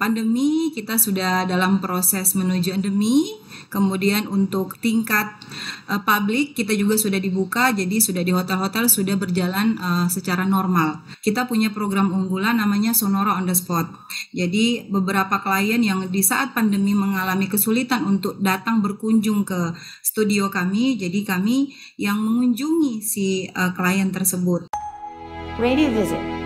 pandemi kita sudah dalam proses menuju endemi. Kemudian untuk tingkat publik kita juga sudah dibuka, jadi sudah di hotel-hotel sudah berjalan secara normal. Kita punya program unggulan namanya Sonora on the Spot. Jadi beberapa klien yang di saat pandemi mengalami kesulitan untuk datang berkunjung ke studio kami, jadi kami yang mengunjungi si klien tersebut. Radio Visit.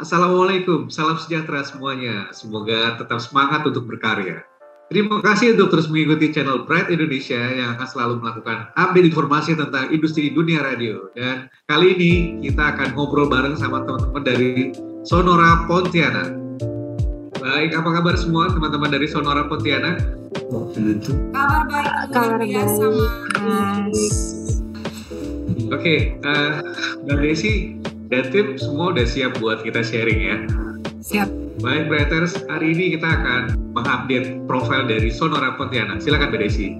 Assalamualaikum, salam sejahtera semuanya. Semoga tetap semangat untuk berkarya. Terima kasih untuk terus mengikuti channel Bright Indonesia yang akan selalu melakukan update informasi tentang industri dunia radio. Dan kali ini kita akan ngobrol bareng sama teman-teman dari Sonora Pontianak. Baik, apa kabar semua teman-teman dari Sonora Pontianak? Kabar baik, Kabar biasa, baik. Oke, Mbak Desi dan tim semua udah siap buat kita sharing ya. Siap. Baik, Brighters, hari ini kita akan mengupdate profil dari Sonora Pontianak. Silakan Mbak Desi.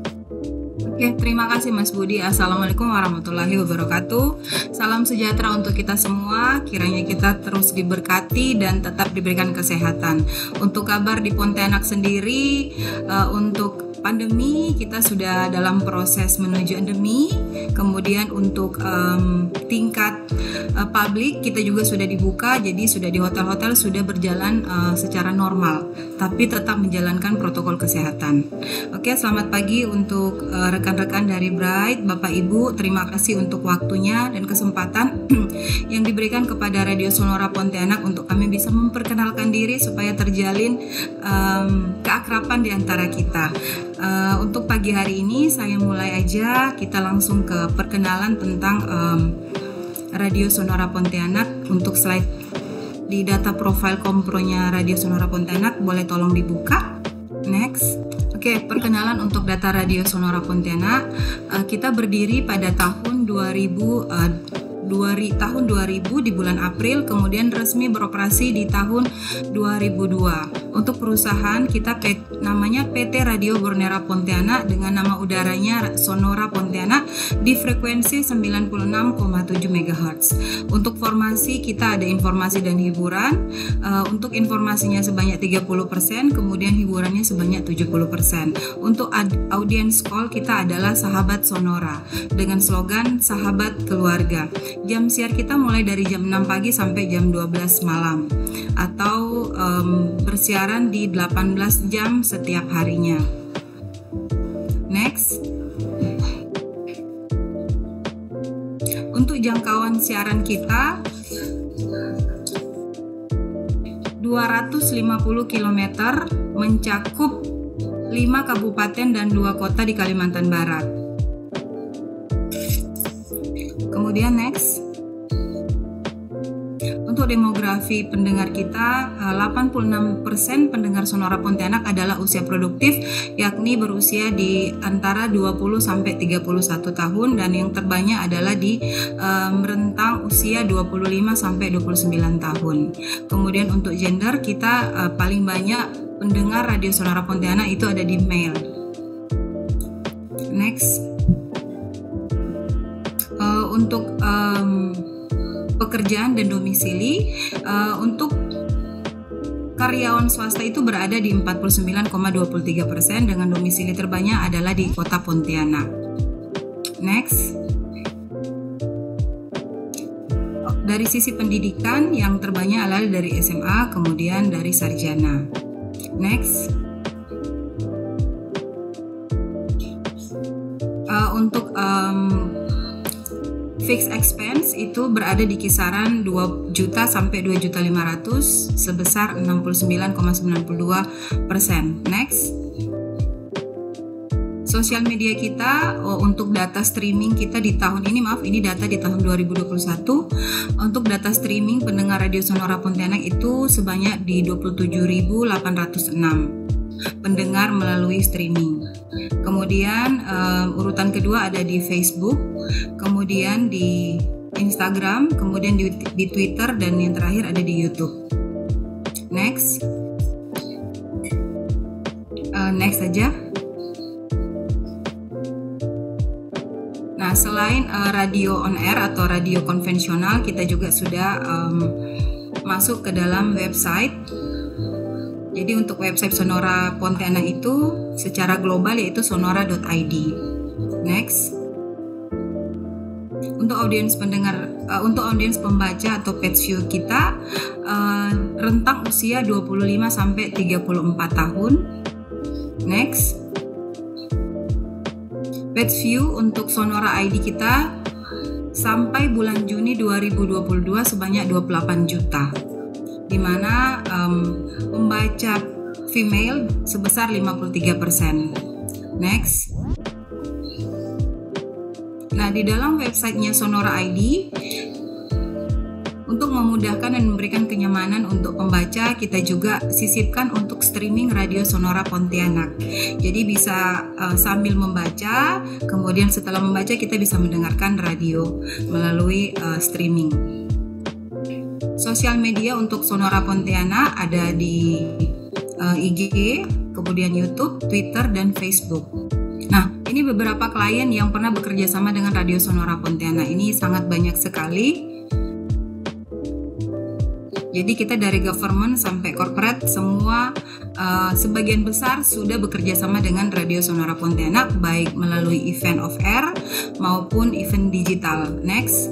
Oke, terima kasih Mas Budi. Assalamualaikum warahmatullahi wabarakatuh. Salam sejahtera untuk kita semua. Kiranya kita terus diberkati dan tetap diberikan kesehatan. Untuk kabar di Pontianak sendiri, untuk pandemi kita sudah dalam proses menuju endemi. Kemudian untuk tingkat publik kita juga sudah dibuka, jadi sudah di hotel-hotel sudah berjalan secara normal, tapi tetap menjalankan protokol kesehatan. Oke, selamat pagi untuk rekan-rekan dari Bright, Bapak Ibu, terima kasih untuk waktunya dan kesempatan yang diberikan kepada Radio Sonora Pontianak untuk kami bisa memperkenalkan diri supaya terjalin keakraban di antara kita. Untuk pagi hari ini saya mulai aja, kita langsung ke perkenalan tentang Radio Sonora Pontianak. Untuk slide di data profile kompronya Radio Sonora Pontianak boleh tolong dibuka. Next. Oke, perkenalan untuk data Radio Sonora Pontianak. Kita berdiri pada tahun 2000 di bulan April, kemudian resmi beroperasi di tahun 2002. Untuk perusahaan kita namanya PT Radio Bornera Pontianak dengan nama udaranya Sonora Pontianak di frekuensi 96,7 MHz. Untuk formasi kita ada informasi dan hiburan. Untuk informasinya sebanyak 30%, kemudian hiburannya sebanyak 70%. Untuk audience call kita adalah Sahabat Sonora dengan slogan Sahabat Keluarga. Jam siar kita mulai dari jam 6 pagi sampai jam 12 malam atau bersiaran di 18 jam setiap harinya. Next. Untuk jangkauan siaran kita 250 km mencakup 5 kabupaten dan 2 kota di Kalimantan Barat. Kemudian next. Untuk demografi pendengar kita, 86% pendengar Sonora Pontianak adalah usia produktif, yakni berusia di antara 20 sampai 31 tahun, dan yang terbanyak adalah di rentang usia 25 sampai 29 tahun. Kemudian untuk gender kita paling banyak pendengar Radio Sonora Pontianak itu ada di male. Next. Untuk pekerjaan dan domisili, untuk karyawan swasta itu berada di 49,23% dengan domisili terbanyak adalah di kota Pontianak. Next. Dari sisi pendidikan yang terbanyak adalah dari SMA, kemudian dari sarjana. Next. Untuk fixed expense itu berada di kisaran 2 juta sampai 2.500.000 sebesar 69,92%. Next. Sosial media kita, untuk data streaming kita di tahun ini, ini data di tahun 2021. Untuk data streaming pendengar Radio Sonora Pontianak itu sebanyak di 27.806 pendengar melalui streaming. Kemudian urutan kedua ada di Facebook, kemudian di Instagram, kemudian di Twitter, dan yang terakhir ada di YouTube. Next. Next saja. Nah, selain radio on air atau radio konvensional, kita juga sudah masuk ke dalam website. Jadi untuk website Sonora Pontianak itu secara global yaitu sonora.id. Next. Untuk audiens pendengar, untuk audiens pembaca atau page view kita rentang usia 25 sampai 34 tahun. Next. Page view untuk Sonora ID kita sampai bulan Juni 2022 sebanyak 28 juta. Di mana pembaca female sebesar 53%. Next. Nah, di dalam websitenya Sonora ID, untuk memudahkan dan memberikan kenyamanan untuk pembaca, kita juga sisipkan untuk streaming radio Sonora Pontianak. Jadi bisa sambil membaca, kemudian setelah membaca kita bisa mendengarkan radio melalui streaming. Sosial media untuk Sonora Pontianak ada di IG, kemudian YouTube, Twitter, dan Facebook. Nah, ini beberapa klien yang pernah bekerja sama dengan Radio Sonora Pontianak. Ini sangat banyak sekali. Jadi kita dari government sampai corporate semua sebagian besar sudah bekerja sama dengan Radio Sonora Pontianak, baik melalui event off air maupun event digital. Next.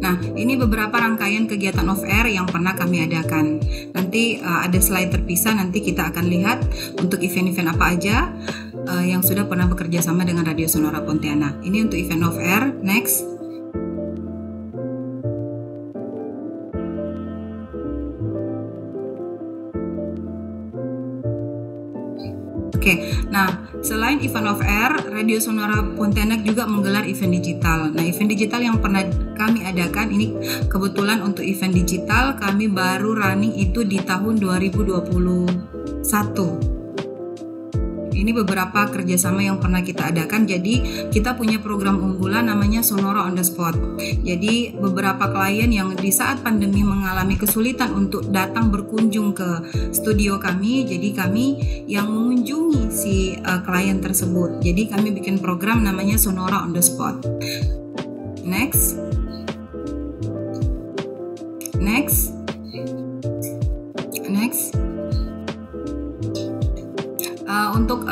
Nah, ini beberapa rangkaian kegiatan off air yang pernah kami adakan. Nanti ada slide terpisah, nanti kita akan lihat untuk event-event apa aja yang sudah pernah bekerja sama dengan Radio Sonora Pontianak. Ini untuk event off air. Next. Oke, nah selain event off air, Radio Sonora Pontianak juga menggelar event digital. Nah, event digital yang pernah kami adakan ini kebetulan untuk event digital kami baru running itu di tahun 2021. Ini beberapa kerjasama yang pernah kita adakan. Jadi kita punya program unggulan namanya Sonora on the Spot. Jadi beberapa klien yang di saat pandemi mengalami kesulitan untuk datang berkunjung ke studio kami, jadi kami yang mengunjungi si klien tersebut. Jadi kami bikin program namanya Sonora on the Spot. Next. Next. Next. Untuk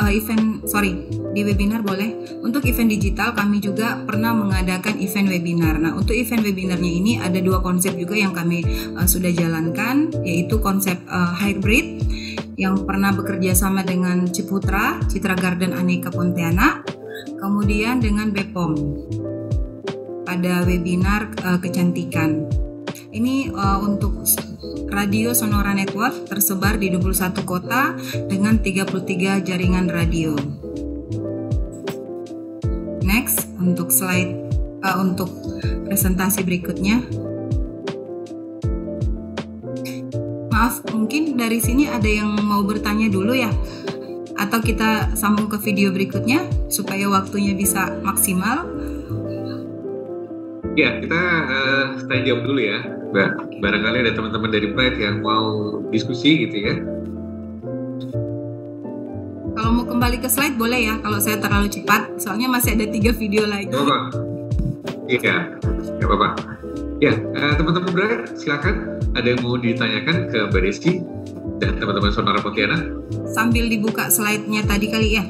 di webinar boleh. Untuk event digital kami juga pernah mengadakan event webinar. Nah, untuk event webinarnya ini ada dua konsep juga yang kami sudah jalankan, yaitu konsep hybrid yang pernah bekerja sama dengan Ciputra, Citra Garden Aneka Pontianak, kemudian dengan BPOM pada webinar kecantikan. Ini untuk Radio Sonora Network tersebar di 21 kota dengan 33 jaringan radio. Next, untuk slide untuk presentasi berikutnya. Maaf, mungkin dari sini ada yang mau bertanya dulu ya? Atau kita sambung ke video berikutnya supaya waktunya bisa maksimal? Ya, kita tanya jawab dulu ya, Mbak. Barangkali ada teman-teman dari Pride yang mau diskusi gitu ya. Kalau mau kembali ke slide boleh ya, kalau saya terlalu cepat, soalnya masih ada 3 video lagi. Iya, nggak apa-apa. Ya, teman-teman Pride, silakan. Ada yang mau ditanyakan ke Mbak Desi dan teman-teman Sonora Pontianak? Sambil dibuka slide-nya tadi kali ya.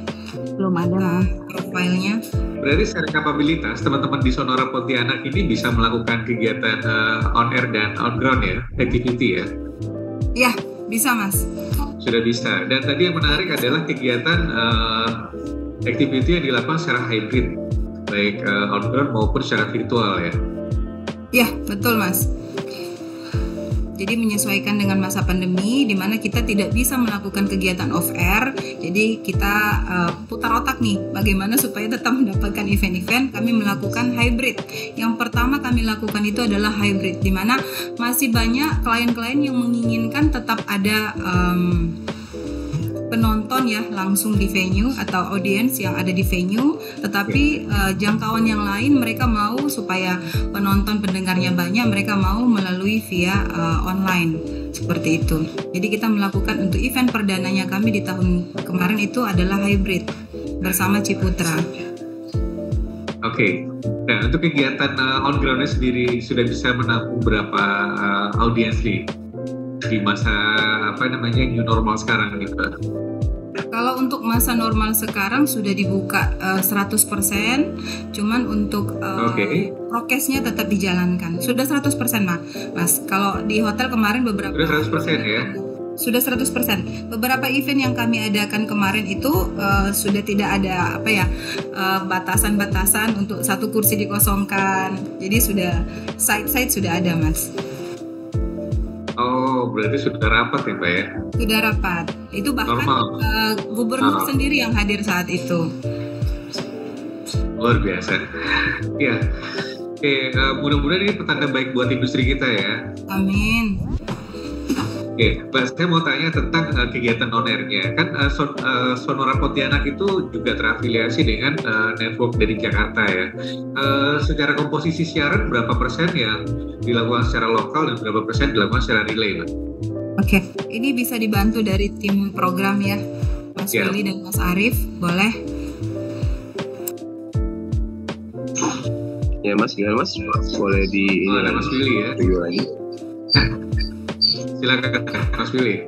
Belum ada profilnya. Berarti secara kapabilitas teman-teman di Sonora Pontianak ini bisa melakukan kegiatan on air dan on ground ya, activity ya? Iya, bisa Mas. Sudah bisa. Dan tadi yang menarik adalah kegiatan activity yang dilakukan secara hybrid, baik on ground maupun secara virtual ya? Iya, betul Mas. Jadi menyesuaikan dengan masa pandemi di mana kita tidak bisa melakukan kegiatan off air. Jadi kita putar otak nih bagaimana supaya tetap mendapatkan event-event. Kami melakukan hybrid. Yang pertama kami lakukan itu adalah hybrid di mana masih banyak klien-klien yang menginginkan tetap ada penonton ya langsung di venue atau audiens yang ada di venue, tetapi jangkauan yang lain mereka mau supaya penonton pendengarnya banyak, mereka mau melalui via online. seperti itu. Jadi kita melakukan untuk event perdananya kami di tahun kemarin itu adalah hybrid bersama Ciputra. Oke. Nah, untuk kegiatan on ground-nya sendiri sudah bisa menampung berapa audiens nih di masa new normal sekarang gitu? Kalau untuk masa normal sekarang sudah dibuka 100%, cuman untuk prokesnya tetap dijalankan. Sudah 100% Mas. Kalau di hotel kemarin beberapa sudah 100% ya? Sudah 100%. Beberapa event yang kami adakan kemarin itu sudah tidak ada batasan-batasan untuk satu kursi dikosongkan. Jadi sudah side sudah ada, Mas. Oh, berarti sudah rapat ya, Mbak ya? Sudah rapat. Itu bahkan gubernur sendiri yang hadir saat itu. Luar biasa. Ya. Oke, mudah-mudahan ini petanda baik buat industri kita ya. Amin. Oke, Mbak, saya mau tanya tentang kegiatan on-air-nya. Kan Sonora Pontianak itu juga terafiliasi dengan network dari Jakarta ya. Secara komposisi siaran, berapa persen yang dilakukan secara lokal dan berapa persen dilakukan secara relay, Mbak? Oke, ini bisa dibantu dari tim program ya, Mas Willy dan Mas Arief, boleh? Ya Mas, gimana Mas? Boleh di ada Mas Willy ya? Review lagi. Silakan Mas Willy.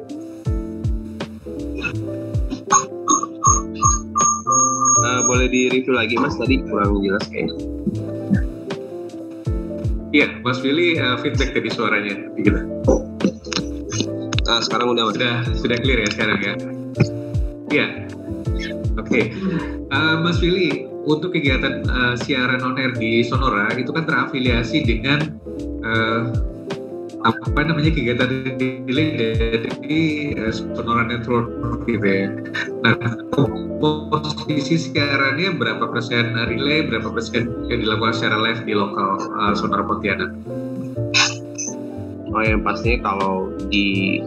Boleh di review lagi Mas, tadi kurang jelas kayaknya. Iya, Mas Willy feedback tadi suaranya gitu. Sekarang udah Mas. Sudah clear ya sekarang ya. Iya. Oke. Mas Willy, untuk kegiatan siaran on air di Sonora itu kan terafiliasi dengan kegiatan relay dari Sonora Network gitu ya. Nah, posisi siarannya berapa persen relay, berapa persen yang dilakukan secara live di lokal Sonora Pontianak? Oh, yang pastinya kalau di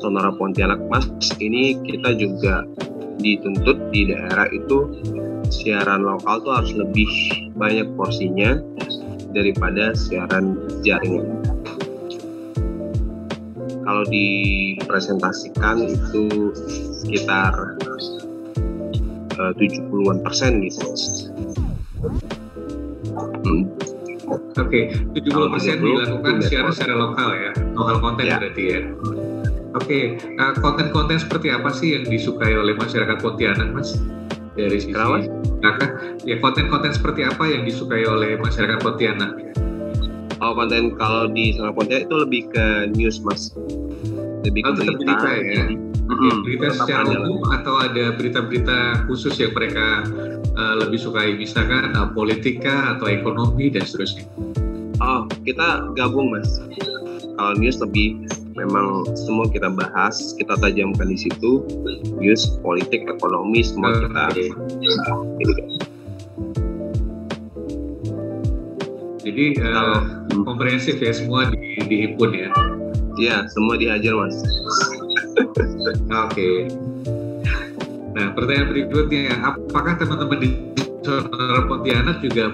Sonora Pontianak Mas, ini kita juga dituntut di daerah itu siaran lokal tuh harus lebih banyak porsinya daripada siaran jaringan. Kalau dipresentasikan itu sekitar 70-an% gitu. Oke, 70% dilakukan secara lokal ya, lokal konten ya. Berarti ya. Oke, konten-konten seperti apa sih yang disukai oleh masyarakat Pontianak, Mas? Dari sisi ya, konten-konten seperti apa yang disukai oleh masyarakat Pontianak? Konten kalau di Sonora Pontianak itu lebih ke news Mas, lebih ke berita ya. Berita secara umum atau ada berita-berita khusus yang mereka lebih sukai, misalkan politika atau ekonomi dan seterusnya? Kita gabung Mas. Kalau news lebih memang semua kita bahas, kita tajamkan di situ, news, politik, ekonomi semua kita. Jadi komprehensif ya, semua dihimpun ya? Iya, semua dihajar Mas. Oke. Nah, pertanyaan berikutnya, apakah teman-teman di Sonora Pontianak juga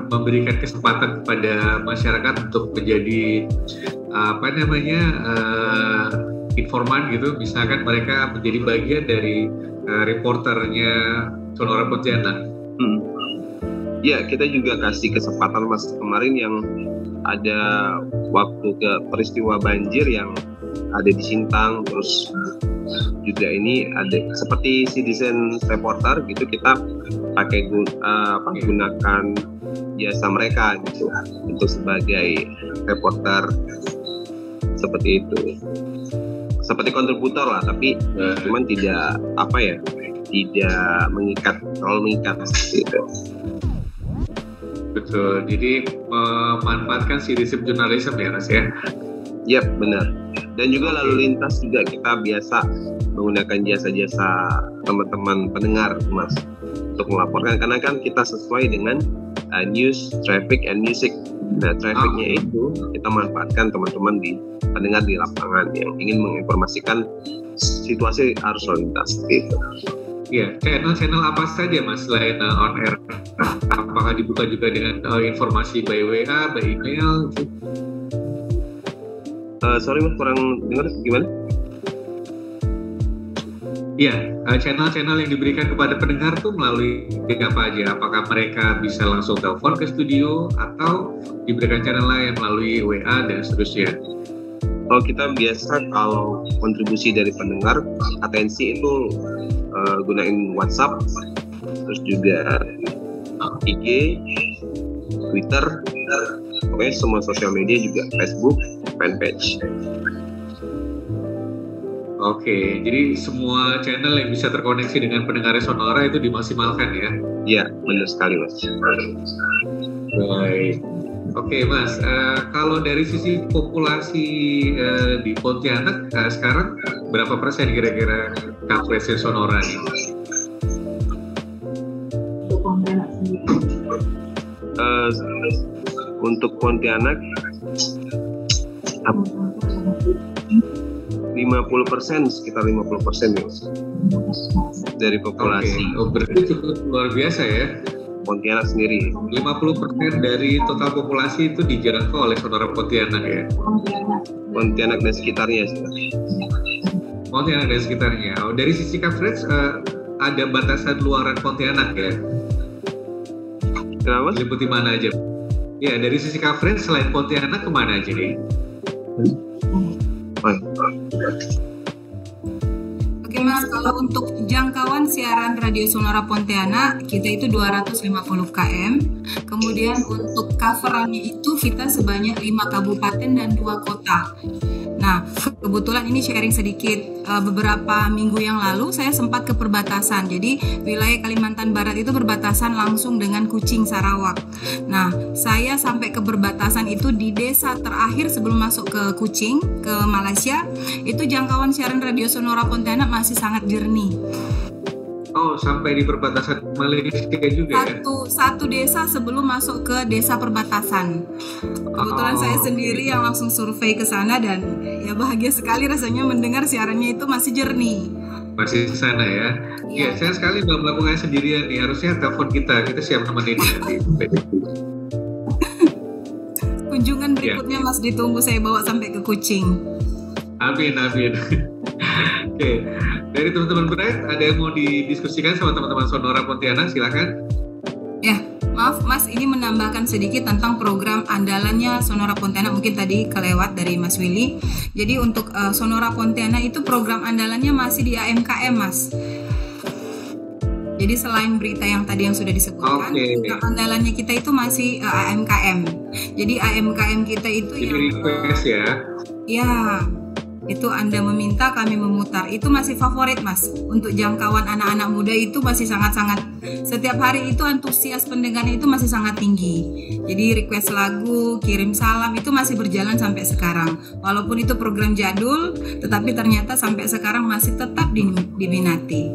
memberikan kesempatan kepada masyarakat untuk menjadi informan gitu, misalkan mereka menjadi bagian dari reporternya Sonora Pontianak? Ya, kita juga kasih kesempatan Mas. Kemarin yang ada waktu ke peristiwa banjir yang ada di Sintang, terus juga ini ada seperti citizen reporter gitu, kita pakai gunakan jasa mereka gitu untuk sebagai reporter seperti itu, seperti kontributor lah, tapi cuman tidak terlalu mengikat gitu. Betul, jadi memanfaatkan citizen journalism ya Mas ya? Yap, benar. Dan juga lalu lintas juga kita biasa menggunakan jasa-jasa teman-teman pendengar Mas untuk melaporkan, karena kan kita sesuai dengan news, traffic, and music. Nah, trafficnya itu kita manfaatkan teman-teman di pendengar di lapangan yang ingin menginformasikan situasi arus lalu lintas gitu. Iya, channel-channel apa saja Mas selain on air? Apakah dibuka juga dengan informasi by WA, by email? Sorry mas, kurang dengar gimana? Iya, channel-channel yang diberikan kepada pendengar tuh melalui apa aja? Apakah mereka bisa langsung telepon ke studio atau diberikan channel lain melalui WA dan seterusnya? Kalau kita biasa kalau kontribusi dari pendengar, atensi itu gunain WhatsApp, terus juga IG, Twitter, pokoknya semua sosial media juga, Facebook, fanpage. Oke, jadi semua channel yang bisa terkoneksi dengan pendengar Sonora itu dimaksimalkan ya? Iya, benar sekali mas. Baik. Oke mas, kalau dari sisi populasi di Pontianak sekarang berapa persen kira-kira coverage Sonora nih? Untuk Pontianak 50%, sekitar 50% ya, dari populasi. Oke. Oh, berarti cukup luar biasa ya. Pontianak sendiri 50% dari total populasi itu dijangkau oleh Sonora Pontianak ya. Pontianak dan sekitarnya. Pontianak dan sekitarnya. Oh, dari sisi coverage ada batasan luaran Pontianak ya. Kenapa? Meliputi mana aja? Ya, dari sisi coverage selain Pontianak kemana aja nih? Oke mas, kalau untuk jangkauan siaran Radio Sonora Pontianak kita itu 250 km. Kemudian untuk coverannya itu kita sebanyak 5 kabupaten dan 2 kota. Nah, kebetulan ini sharing sedikit, beberapa minggu yang lalu saya sempat ke perbatasan. Jadi wilayah Kalimantan Barat itu berbatasan langsung dengan Kuching, Sarawak. Nah, saya sampai ke perbatasan itu di desa terakhir sebelum masuk ke Kuching, ke Malaysia. Itu jangkauan siaran Radio Sonora Pontianak masih sangat jernih. Oh, sampai di perbatasan Malaysia juga ya? Satu desa sebelum masuk ke desa perbatasan. Kebetulan saya sendiri yang langsung survei ke sana dan ya bahagia sekali rasanya mendengar siarannya itu masih jernih. Masih di sana ya? Iya, saya sekali belum melakukannya sendirian nih. Harusnya telepon kita siap nemenin nanti. Kunjungan berikutnya Mas ditunggu, saya bawa sampai ke Kuching. Amin. Oke, dari teman-teman Bright ada yang mau didiskusikan sama teman-teman Sonora Pontianak, silakan. Ya, maaf Mas, ini menambahkan sedikit tentang program andalannya Sonora Pontianak, mungkin tadi kelewat dari Mas Willy. Jadi untuk Sonora Pontianak itu program andalannya masih di AMKM Mas. Jadi selain berita yang tadi yang sudah disebutkan, program andalannya kita itu masih AMKM. Jadi AMKM kita itu jadi yang request ya. Ya, itu Anda meminta, kami memutar. Itu masih favorit Mas. Untuk jangkauan anak-anak muda itu masih sangat-sangat, setiap hari itu antusias pendengarnya itu masih sangat tinggi. Jadi request lagu, kirim salam itu masih berjalan sampai sekarang. Walaupun itu program jadul, tetapi ternyata sampai sekarang masih tetap diminati.